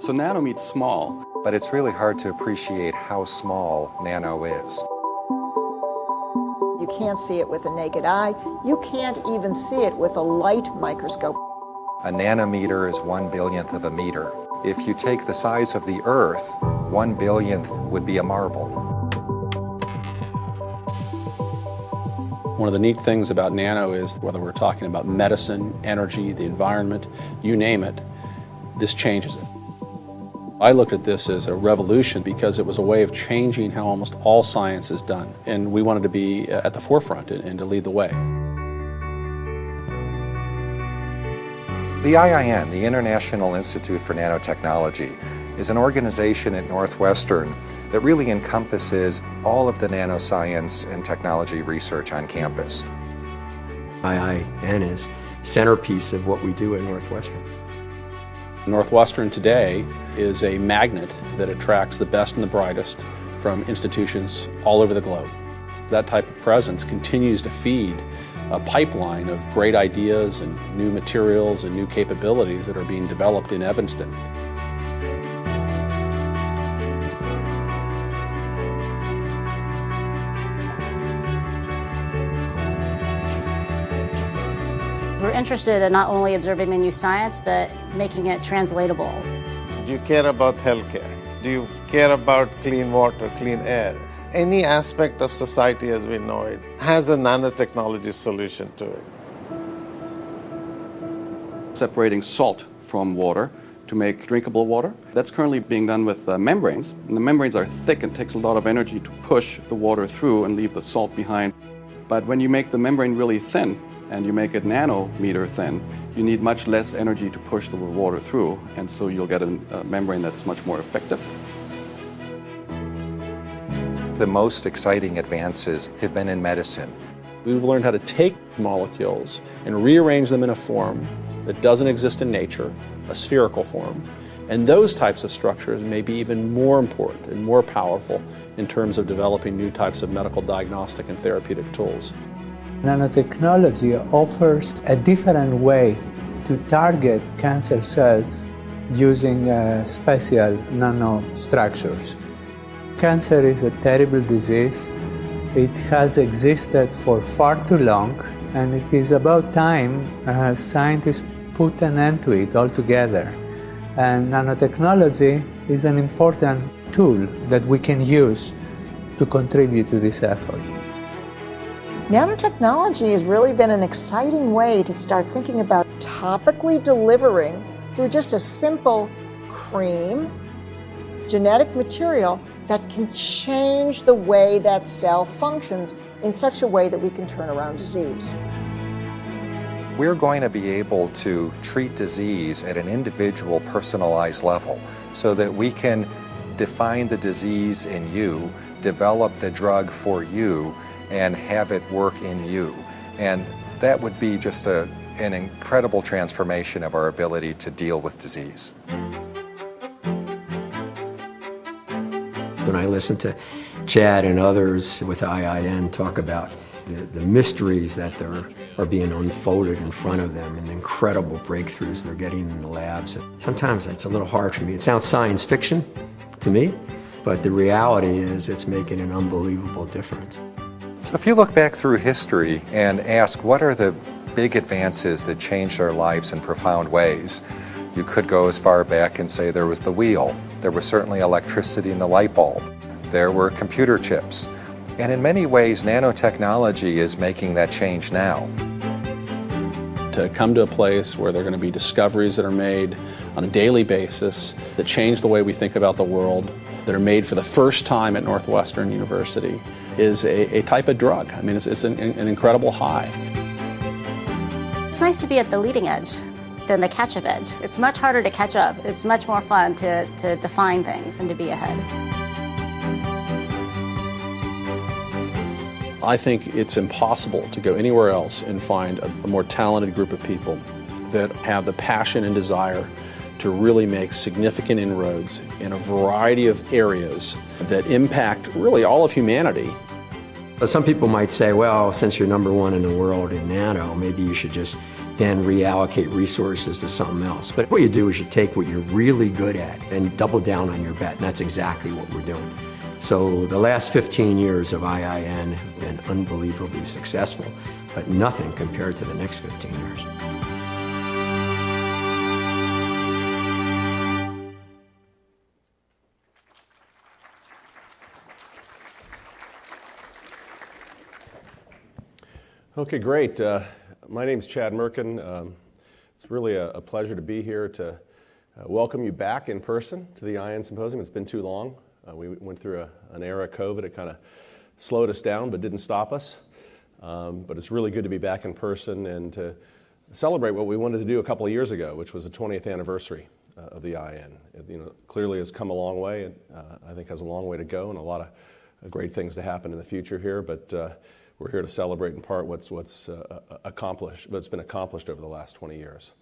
So nano means small. But it's really hard to appreciate how small nano is. You can't see it with the naked eye. You can't even see it with a light microscope. A nanometer is 1/billionth of a meter. If you take the size of the Earth, 1/billionth would be a marble. One of the neat things about nano is whether we're talking about medicine, energy, the environment, you name it, this changes it. I looked at this as a revolution because it was a way of changing how almost all science is done. And we wanted to be at the forefront and to lead the way. The IIN, the International Institute for Nanotechnology, is an organization at Northwestern that really encompasses all of the nanoscience and technology research on campus. IIN is centerpiece of what we do at Northwestern. Northwestern today is a magnet that attracts the best and the brightest from institutions all over the globe. That type of presence continues to feed a pipeline of great ideas and new materials and new capabilities that are being developed in Evanston. We're interested in not only observing the new science, but making it translatable. Do you care about healthcare? Do you care about clean water, clean air? Any aspect of society as we know it has a nanotechnology solution to it. Separating salt from water to make drinkable water. That's currently being done with membranes. And the membranes are thick and takes a lot of energy to push the water through and leave the salt behind. But when you make the membrane really thin, and you make it nanometer thin, you need much less energy to push the water through, and so you'll get a membrane that's much more effective. The most exciting advances have been in medicine. We've learned how to take molecules and rearrange them in a form that doesn't exist in nature, a spherical form. And those types of structures may be even more important and more powerful in terms of developing new types of medical diagnostic and therapeutic tools. Nanotechnology offers a different way to target cancer cells using special nanostructures. Cancer is a terrible disease. It has existed for far too long, and it is about time scientists put an end to it altogether. And nanotechnology is an important tool that we can use to contribute to this effort. Nanotechnology has really been an exciting way to start thinking about topically delivering through just a simple cream, genetic material that can change the way that cell functions in such a way that we can turn around disease. We're going to be able to treat disease at an individual, personalized level so that we can define the disease in you, develop the drug for you, and have it work in you. And that would be just an incredible transformation of our ability to deal with disease. When I listen to Chad and others with IIN talk about the mysteries that are being unfolded in front of them and the incredible breakthroughs they're getting in the labs, sometimes that's a little hard for me. It sounds science fiction to me, but the reality is it's making an unbelievable difference. So if you look back through history and ask what are the big advances that changed our lives in profound ways, you could go as far back and say there was the wheel, there was certainly electricity in the light bulb, there were computer chips, and in many ways nanotechnology is making that change now. To come to a place where there are going to be discoveries that are made on a daily basis that change the way we think about the world, that are made for the first time at Northwestern University, is a type of drug. I mean, it's an incredible high. It's nice to be at the leading edge than the catch-up edge. It's much harder to catch up. It's much more fun to define things and to be ahead. I think it's impossible to go anywhere else and find a more talented group of people that have the passion and desire to really make significant inroads in a variety of areas that impact really all of humanity. Some people might say, well, since you're #1 in the world in nano, maybe you should just then reallocate resources to something else. But what you do is you take what you're really good at and double down on your bet, and that's exactly what we're doing. So the last 15 years of IIN have been unbelievably successful, but nothing compared to the next 15 years. Okay, great. My name's Chad Mirkin. It's really a pleasure to be here to welcome you back in person to the Iin Symposium. It's been too long. We went through an era of COVID. It kind of slowed us down but didn't stop us. But it's really good to be back in person and to celebrate what we wanted to do a couple of years ago, which was the 20th anniversary of the Iin. It, clearly has come a long way, and I think has a long way to go and a lot of great things to happen in the future here. But we're here to celebrate in part what's been accomplished over the last 20 years.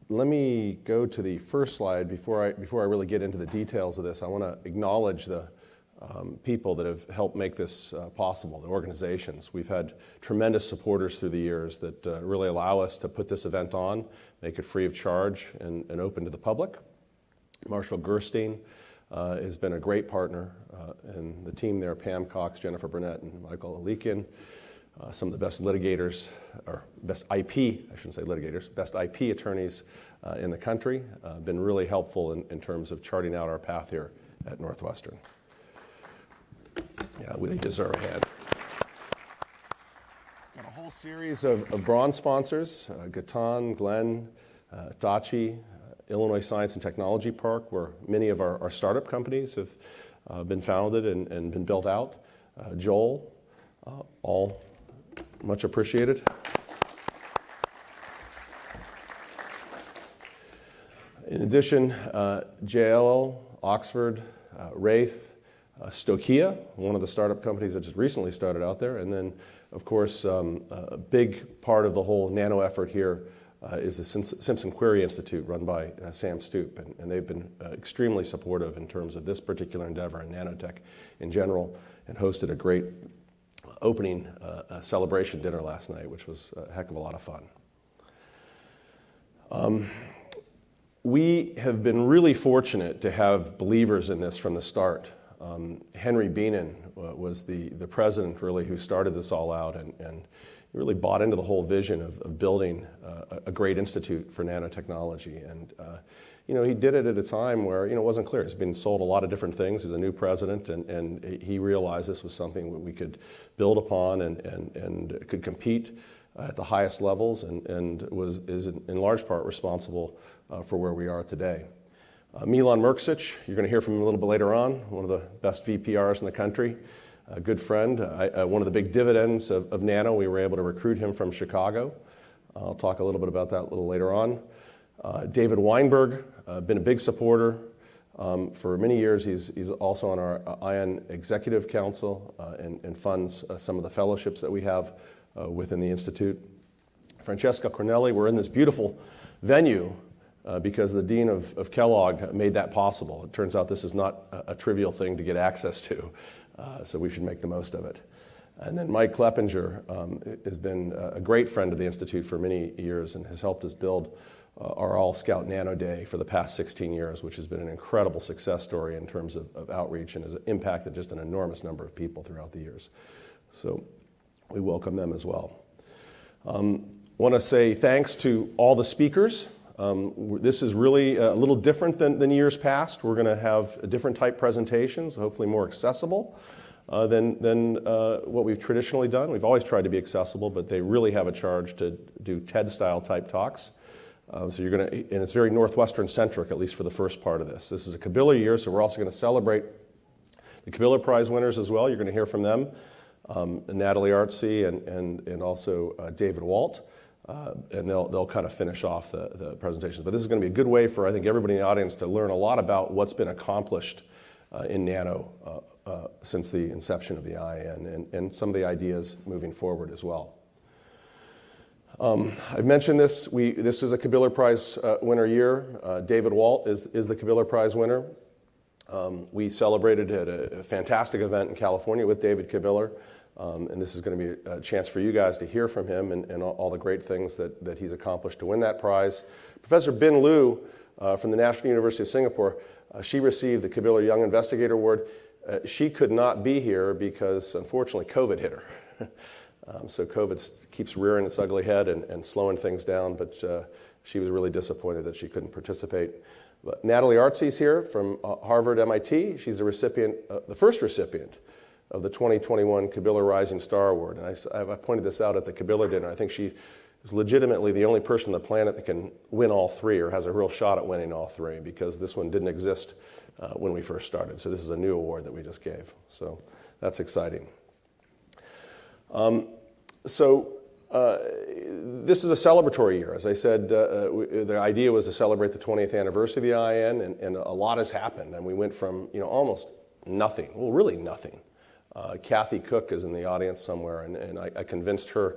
Let me go to the first slide before I really get into the details of this. I want to acknowledge the people that have helped make this possible, the organizations. We've had tremendous supporters through the years that really allow us to put this event on, make it free of charge and open to the public. Marshall Gerstein has been a great partner, and the team there, Pam Cox, Jennifer Burnett, and Michael Alikian, some of the best litigators, or best IP, I shouldn't say litigators, best IP attorneys in the country, been really helpful in terms of charting out our path here at Northwestern. Yeah, they deserve a hand. Got a whole series of bronze sponsors, Gatan, Glenn, Dachi, Illinois Science and Technology Park, where many of our startup companies have been founded and been built out. Joel, all much appreciated. In addition, JLL, Oxford, Wraith, Stokia, one of the startup companies that just recently started out there, and then, of course, a big part of the whole nano effort here is the Simpson Query Institute run by Sam Stoop, and they've been extremely supportive in terms of this particular endeavor and nanotech in general, and hosted a great opening celebration dinner last night, which was a heck of a lot of fun. We have been really fortunate to have believers in this from the start. Henry Beenan was the president, really, who started this all out and really bought into the whole vision of building a great institute for nanotechnology. And he did it at a time where it wasn't clear. He's been sold a lot of different things. He's a new president, and he realized this was something that we could build upon and could compete at the highest levels, and is in large part responsible for where we are today. Milan Mrksich, you're going to hear from him a little bit later on, one of the best VPRs in the country. A good friend. One of the big dividends of Nano, we were able to recruit him from Chicago. I'll talk a little bit about that a little later on. David Weinberg, been a big supporter. For many years, he's also on our Iin Executive Council and funds some of the fellowships that we have within the Institute. Francesca Cornelli, we're in this beautiful venue because the Dean of Kellogg made that possible. It turns out this is not a trivial thing to get access to. So we should make the most of it. And then Mike Kleppinger has been a great friend of the Institute for many years and has helped us build our All Scout Nano Day for the past 16 years, which has been an incredible success story in terms of outreach and has impacted just an enormous number of people throughout the years. So we welcome them as well. Want to say thanks to all the speakers. This is really a little different than years past. We're going to have different type presentations, hopefully more accessible than what we've traditionally done. We've always tried to be accessible, but they really have a charge to do TED-style type talks. So you're going to, and it's very Northwestern centric, at least for the first part of this. This is a Kabiller year, so we're also going to celebrate the Kabiller Prize winners as well. You're going to hear from them, Natalie Artsy and also David Walt. And they'll kind of finish off the presentations. But this is going to be a good way for, I think, everybody in the audience to learn a lot about what's been accomplished in nano since the inception of the Iin and some of the ideas moving forward as well. I've mentioned this. This is a Kabiller Prize winner year. David Walt is the Kabiller Prize winner. We celebrated at a fantastic event in California with David Kabiller And this is going to be a chance for you guys to hear from him and all the great things that he's accomplished to win that prize. Professor Bin Liu from the National University of Singapore, she received the Kabiller Young Investigator Award. She could not be here because, unfortunately, COVID hit her. So COVID keeps rearing its ugly head and slowing things down, but she was really disappointed that she couldn't participate. But Natalie Artsy's here from Harvard MIT. She's the recipient, the first recipient of the 2021 Kabiller Rising Star Award. And I pointed this out at the Kabiller dinner. I think she is legitimately the only person on the planet that can win all three or has a real shot at winning all three, because this one didn't exist when we first started. So this is a new award that we just gave. So that's exciting. This is a celebratory year. As I said, the idea was to celebrate the 20th anniversary of the IIN, and a lot has happened. And we went from almost nothing, well, really nothing. Kathy Cook is in the audience somewhere, and I convinced her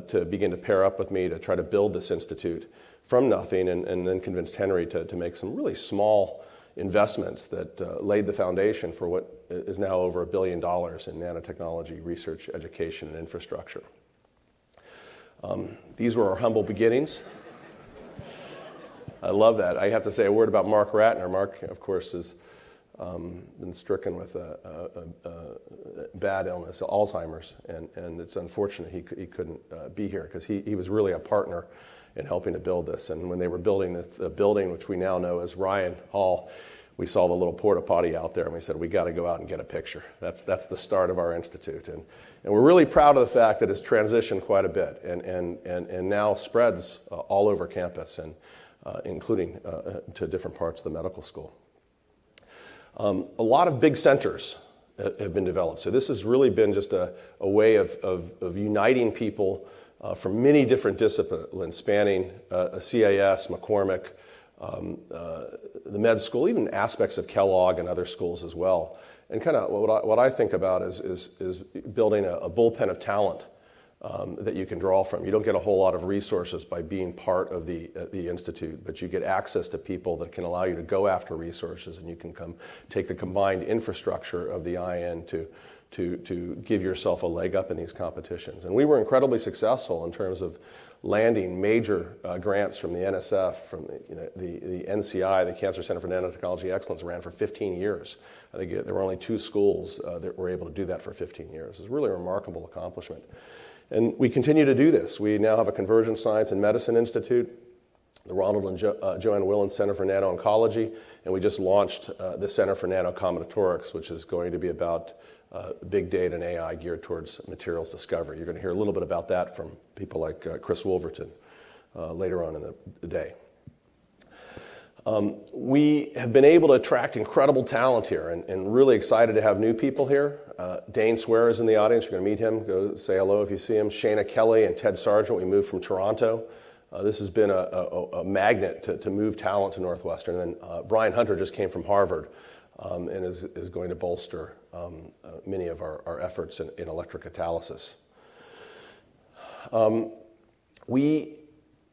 to begin to pair up with me to try to build this institute from nothing, and then convinced Henry to make some really small investments that laid the foundation for what is now over $1 billion in nanotechnology research, education, and infrastructure. These were our humble beginnings. I love that. I have to say a word about Mark Ratner. Mark, of course, has been stricken with a bad illness, Alzheimer's, and it's unfortunate he couldn't be here, because he was really a partner in helping to build this. And when they were building the building, which we now know as Ryan Hall, we saw the little porta potty out there, and we said, we got to go out and get a picture. That's the start of our institute. And we're really proud of the fact that it's transitioned quite a bit and now spreads all over campus, and including to different parts of the medical school. A lot of big centers have been developed. So this has really been just a way of uniting people from many different disciplines, spanning CAS, McCormick, the med school, even aspects of Kellogg and other schools as well. And kind of what I think about is building a bullpen of talent that you can draw from. You don't get a whole lot of resources by being part of the institute, but you get access to people that can allow you to go after resources, and you can come take the combined infrastructure of the IN to give yourself a leg up in these competitions. And we were incredibly successful in terms of landing major grants from the NSF, from the NCI, the Cancer Center for Nanotechnology Excellence, ran for 15 years. I think there were only 2 schools that were able to do that for 15 years. It's really a remarkable accomplishment. And we continue to do this. We now have a Convergent Science and Medicine Institute, the Ronald and Joanne Willen Center for Nano-Oncology, and we just launched the Center for Nanocombinatorics, which is going to be about big data and AI geared towards materials discovery. You're going to hear a little bit about that from people like Chris Wolverton later on in the day. We have been able to attract incredible talent here, and really excited to have new people here. Dane Swear is in the audience. You're going to meet him. Go say hello if you see him. Shana Kelly and Ted Sargent, we moved from Toronto. This has been a magnet to move talent to Northwestern. And then Brian Hunter just came from Harvard and is going to bolster many of our efforts in electric catalysis. We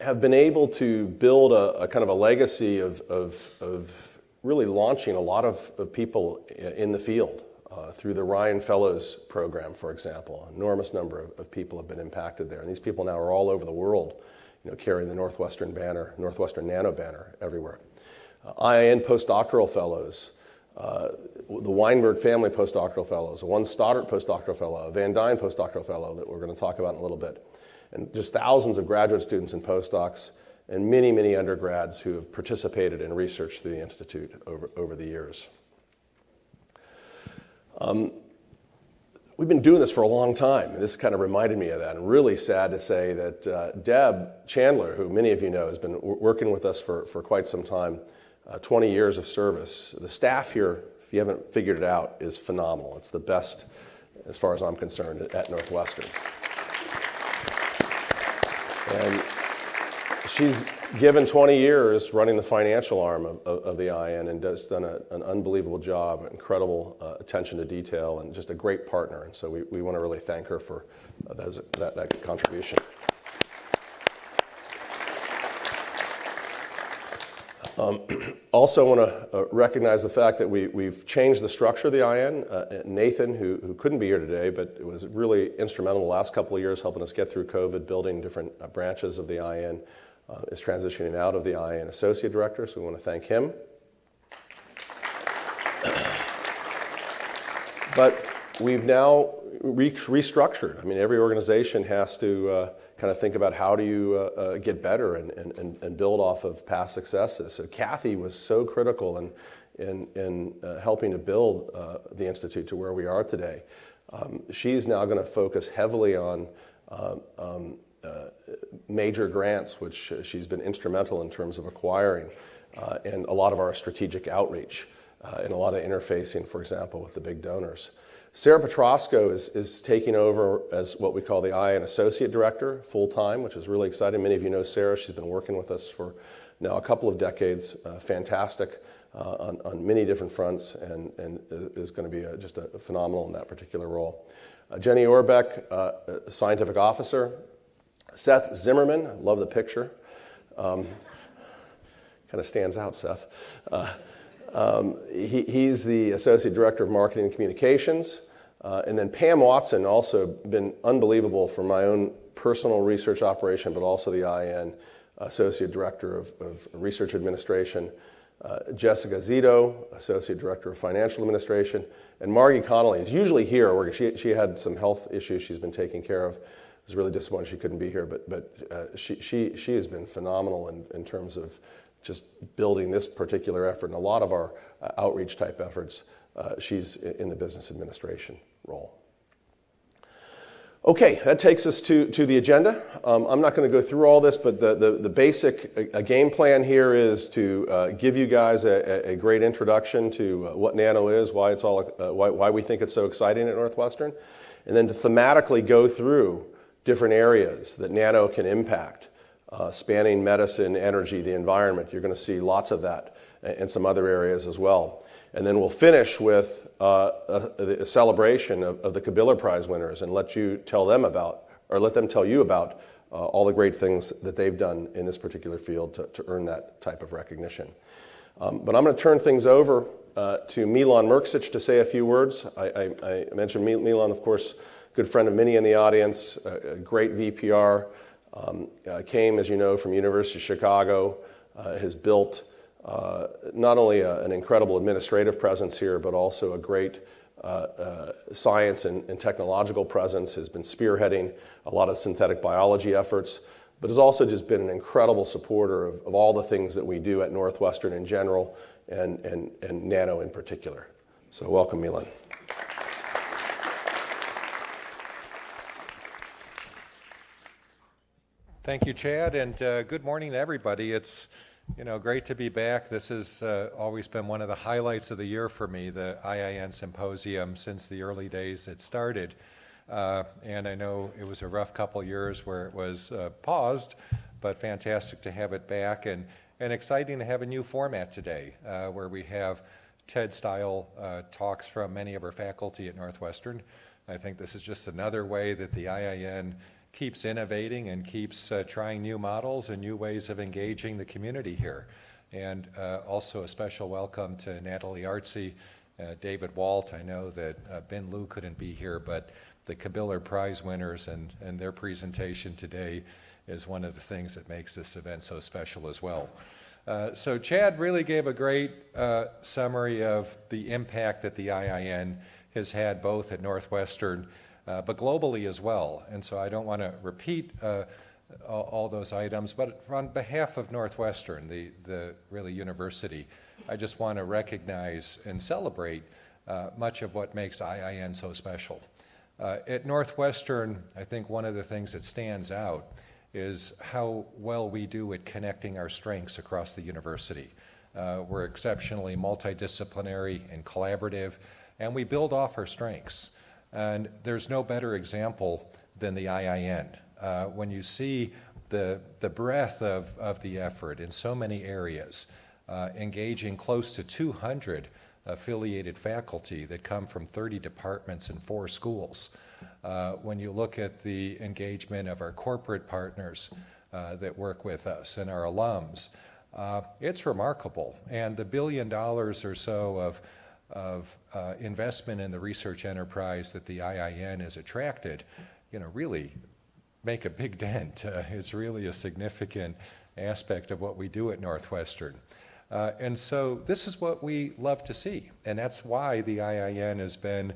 have been able to build a kind of a legacy of really launching a lot of people in the field through the Ryan Fellows program, for example. An enormous number of people have been impacted there, and these people now are all over the world, carrying the Northwestern banner, Northwestern Nano banner everywhere. IIN postdoctoral fellows, the Weinberg family postdoctoral fellows, one Stoddart postdoctoral fellow, a Van Dyne postdoctoral fellow that we're going to talk about in a little bit, and just thousands of graduate students and postdocs, and many, many undergrads who have participated in research through the Institute over the years. We've been doing this for a long time, and this kind of reminded me of that. And really sad to say that Deb Chandler, who many of you know, has been working with us for quite some time, 20 years of service. The staff here, if you haven't figured it out, is phenomenal. It's the best, as far as I'm concerned, at Northwestern. And she's given 20 years running the financial arm of the IN, and has done an unbelievable job, incredible attention to detail, and just a great partner. And so we want to really thank her for that contribution. Also want to recognize the fact that we've changed the structure of the IN. Nathan, who couldn't be here today, but was really instrumental the last couple of years helping us get through COVID, building different branches of the IN, is transitioning out of the IN Associate Director, so we want to thank him. But we've now restructured. I mean, every organization has to kind of think about how do you get better and build off of past successes. So Kathy was so critical in helping to build the Institute to where we are today. She's now going to focus heavily on major grants, which she's been instrumental in terms of acquiring, and a lot of our strategic outreach and a lot of interfacing, for example, with the big donors. Sarah Petrosco is taking over as what we call the IN Associate Director full-time, which is really exciting. Many of you know Sarah. She's been working with us for now a couple of decades, fantastic on many different fronts, and is going to be just a phenomenal in that particular role. Jenny Orbeck, Scientific Officer. Seth Zimmerman, I love the picture. Kind of stands out, Seth. He's the Associate Director of Marketing and Communications. And then Pam Watson, also been unbelievable for my own personal research operation, but also the IN Associate Director of Research Administration. Jessica Zito, Associate Director of Financial Administration. And Margie Connolly is usually here. She had some health issues she's been taking care of. I was really disappointed she couldn't be here, but she has been phenomenal in terms of just building this particular effort and a lot of our outreach type efforts. She's in the business administration role. Okay, that takes us to the agenda. I'm not going to go through all this, but the basic game plan here is to give you guys a great introduction to what Nano is, why it's all, why we think it's so exciting at Northwestern, and then to thematically go through different areas that Nano can impact. Spanning medicine, energy, the environment. You're going to see lots of that in some other areas as well. And then we'll finish with a celebration of the Kabiller Prize winners and let them tell you about all the great things that they've done in this particular field to earn that type of recognition. But I'm going to turn things over to Milan Mrksich to say a few words. I mentioned Milan, of course, good friend of many in the audience, a great VPR. Came, as you know, from University of Chicago, has built not only an incredible administrative presence here, but also a great science and technological presence, has been spearheading a lot of synthetic biology efforts, but has also just been an incredible supporter of all the things that we do at Northwestern in general and Nano in particular. So welcome, Milan. Thank you, Chad, and good morning to everybody. It's great to be back. This has always been one of the highlights of the year for me, the Iin Symposium, since the early days it started. And I know it was a rough couple years where it was paused, but fantastic to have it back, and exciting to have a new format today where we have TED-style talks from many of our faculty at Northwestern. I think this is just another way that the IIN keeps innovating and keeps trying new models and new ways of engaging the community here. And also a special welcome to Natalie Artsy, David Walt. I know that Ben Liu couldn't be here, but the Kabiller Prize winners and their presentation today is one of the things that makes this event so special as well. So Chad really gave a great summary of the impact that the IIN has had both at Northwestern but globally as well. And so I don't want to repeat all those items, but on behalf of Northwestern, the really university, I just want to recognize and celebrate much of what makes IIN so special. At Northwestern, I think one of the things that stands out is how well we do at connecting our strengths across the university. We're exceptionally multidisciplinary and collaborative, and we build off our strengths. And there's no better example than the IIN. When you see the breadth of the effort in so many areas, engaging close to 200 affiliated faculty that come from 30 departments and 4 schools. When you look at the engagement of our corporate partners that work with us and our alums, it's remarkable. And the $1 billion or so of investment in the research enterprise that the IIN has attracted, really make a big dent. It's really a significant aspect of what we do at Northwestern. And so this is what we love to see. And that's why the IIN has been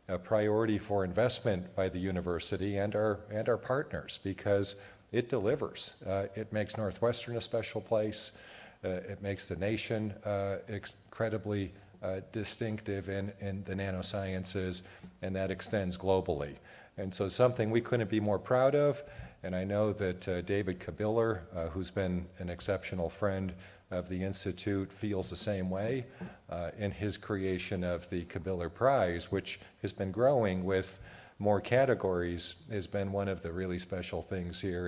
a priority for investment by the university and our partners, because it delivers. It makes Northwestern a special place. It makes the nation incredibly distinctive in the nanosciences, and that extends globally. And so something we couldn't be more proud of, and I know that David Kabiller, who's been an exceptional friend of the Institute, feels the same way in his creation of the Kabiller Prize, which has been growing with more categories, has been one of the really special things here.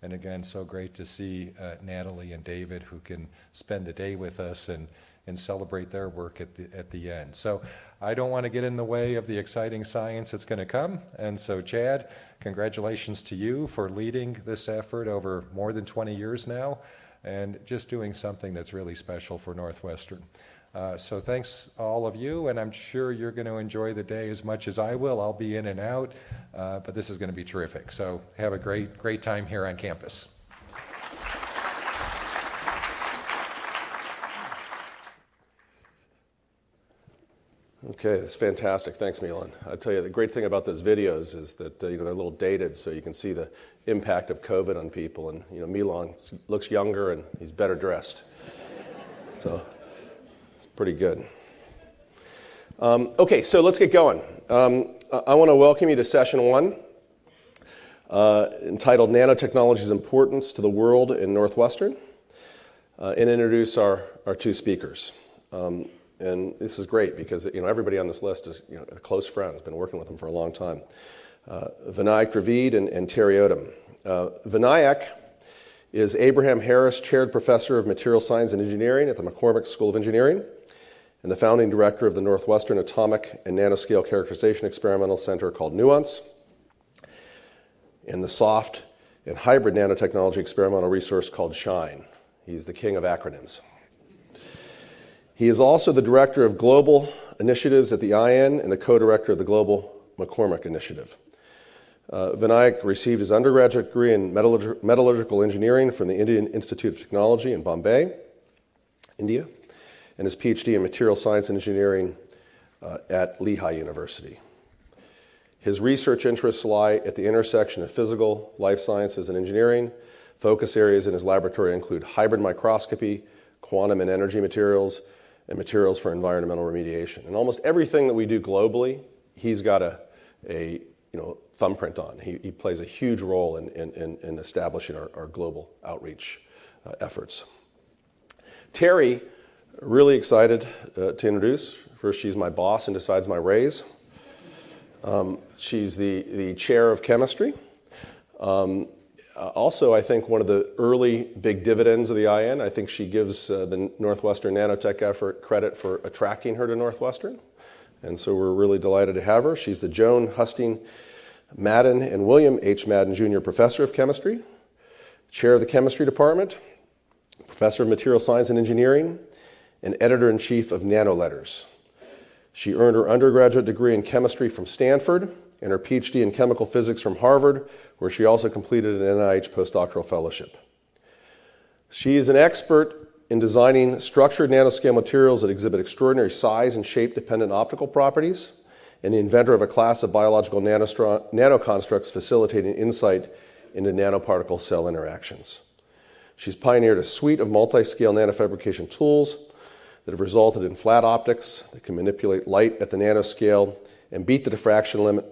And again, so great to see Natalie and David, who can spend the day with us and celebrate their work at the end. So I don't want to get in the way of the exciting science that's going to come. And so Chad, congratulations to you for leading this effort over more than 20 years now, and just doing something that's really special for Northwestern. So thanks all of you, and I'm sure you're going to enjoy the day as much as I will. I'll be in and out, but this is going to be terrific. So have a great time here on campus. Okay, that's fantastic. Thanks, Milan. I tell you, the great thing about those videos is that they're a little dated, so you can see the impact of COVID on people. And Milan looks younger and he's better dressed, so it's pretty good. Okay, so let's get going. I want to welcome you to session 1, entitled "Nanotechnology's Importance to the World in Northwestern," and introduce our 2 speakers. And this is great because everybody on this list is a close friend. Has been working with them for a long time. Vinayak Dravid and Terry Odom. Vinayak is Abraham Harris Chaired Professor of Material Science and Engineering at the Mrksich School of Engineering and the founding director of the Northwestern Atomic and Nanoscale Characterization Experimental Center called Nuance, and the soft and hybrid nanotechnology experimental resource called SHINE. He's the king of acronyms. He is also the director of global initiatives at the IIN and the co-director of the Global McCormick Initiative. Vinayak received his undergraduate degree in metallurgical engineering from the Indian Institute of Technology in Bombay, India, and his PhD in material science and engineering at Lehigh University. His research interests lie at the intersection of physical, life sciences, and engineering. Focus areas in his laboratory include hybrid microscopy, quantum and energy materials, and materials for environmental remediation. And almost everything that we do globally, he's got a thumbprint on. He plays a huge role in establishing our global outreach efforts. Terry, really excited to introduce. First, she's my boss and decides my raise. She's the chair of chemistry. Also, I think one of the early big dividends of the IIN, I think she gives the Northwestern Nanotech effort credit for attracting her to Northwestern. And so we're really delighted to have her. She's the Joan Husting Madden and William H. Madden Jr. Professor of Chemistry, Chair of the Chemistry Department, Professor of Material Science and Engineering, and Editor-in-Chief of Nanoletters. She earned her undergraduate degree in chemistry from Stanford and her PhD in chemical physics from Harvard, where she also completed an NIH postdoctoral fellowship. She is an expert in designing structured nanoscale materials that exhibit extraordinary size and shape-dependent optical properties, and the inventor of a class of biological nanoconstructs facilitating insight into nanoparticle cell interactions. She's pioneered a suite of multi-scale nanofabrication tools that have resulted in flat optics that can manipulate light at the nanoscale and beat the diffraction limit,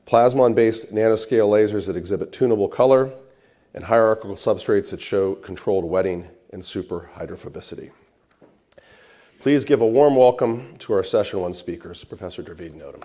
plasmon-based nanoscale lasers that exhibit tunable color, and hierarchical substrates that show controlled wetting and superhydrophobicity. Please give a warm welcome to our Session 1 speakers, Professor Dravid and Odom.